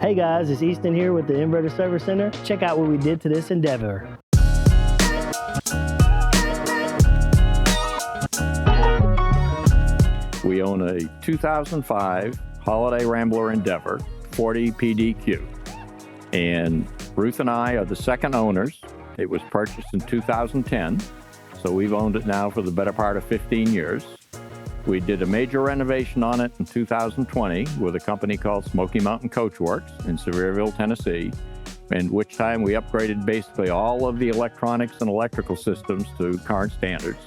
Hey guys, it's Easton here with the Inverter Service Center. Check out what we did to this Endeavor. We own a 2005 Holiday Rambler Endeavor 40 PDQ. And Ruth and I are the second owners. It was purchased in 2010, so we've owned it now for the better part of 15 years. We did a major renovation on it in 2020 with a company called Smoky Mountain Coachworks in Sevierville, Tennessee, in which time we upgraded basically all of the electronics and electrical systems to current standards.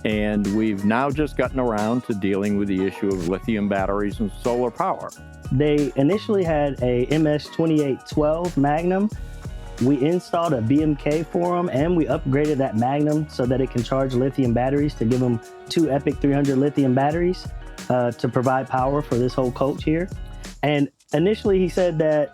And we've now just gotten around to dealing with the issue of lithium batteries and solar power. They initially had a MS2812 Magnum. We installed a BMK for them, and we upgraded that Magnum so that it can charge lithium batteries to give them 2 Epic 300 lithium batteries to provide power for this whole coach here. And initially he said that,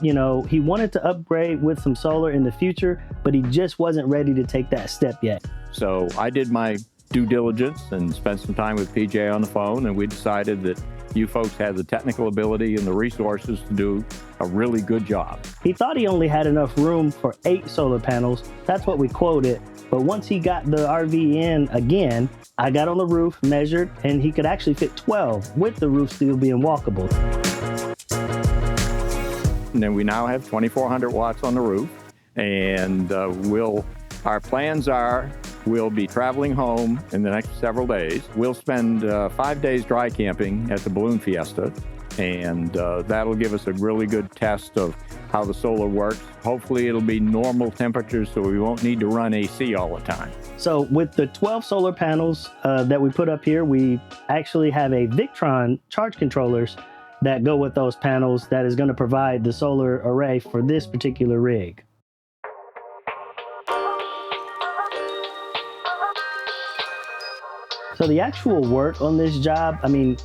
he wanted to upgrade with some solar in the future, but he just wasn't ready to take that step yet. So I did my due diligence and spent some time with PJ on the phone, and we decided that you folks had the technical ability and the resources to do a really good job. He thought he only had enough room for 8 solar panels. That's what we quoted. But once he got the RV in again, I got on the roof, measured, and he could actually fit 12 with the roof still being walkable. And then we now have 2,400 watts on the roof, and our plans are we'll be traveling home in the next several days. We'll spend 5 days dry camping at the Balloon Fiesta, and that'll give us a really good test of how the solar works. Hopefully it'll be normal temperatures so we won't need to run AC all the time. So with the 12 solar panels that we put up here, we actually have a Victron charge controllers that go with those panels that is going to provide the solar array for this particular rig. So the actual work on this job, a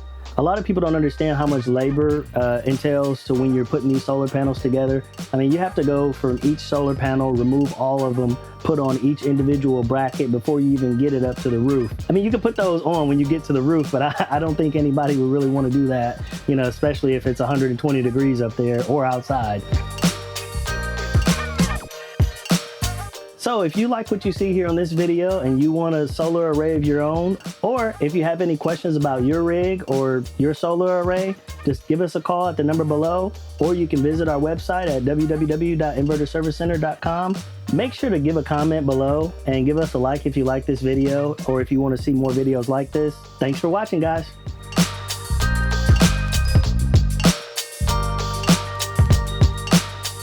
lot of people don't understand how much labor entails to when you're putting these solar panels together. You have to go from each solar panel, remove all of them, put on each individual bracket before you even get it up to the roof. You can put those on when you get to the roof, but I don't think anybody would really want to do that, especially if it's 120 degrees up there or outside. So if you like what you see here on this video and you want a solar array of your own, or if you have any questions about your rig or your solar array, just give us a call at the number below, or you can visit our website at www.inverterservicecenter.com. Make sure to give a comment below and give us a like if you like this video or if you want to see more videos like this. Thanks for watching, guys.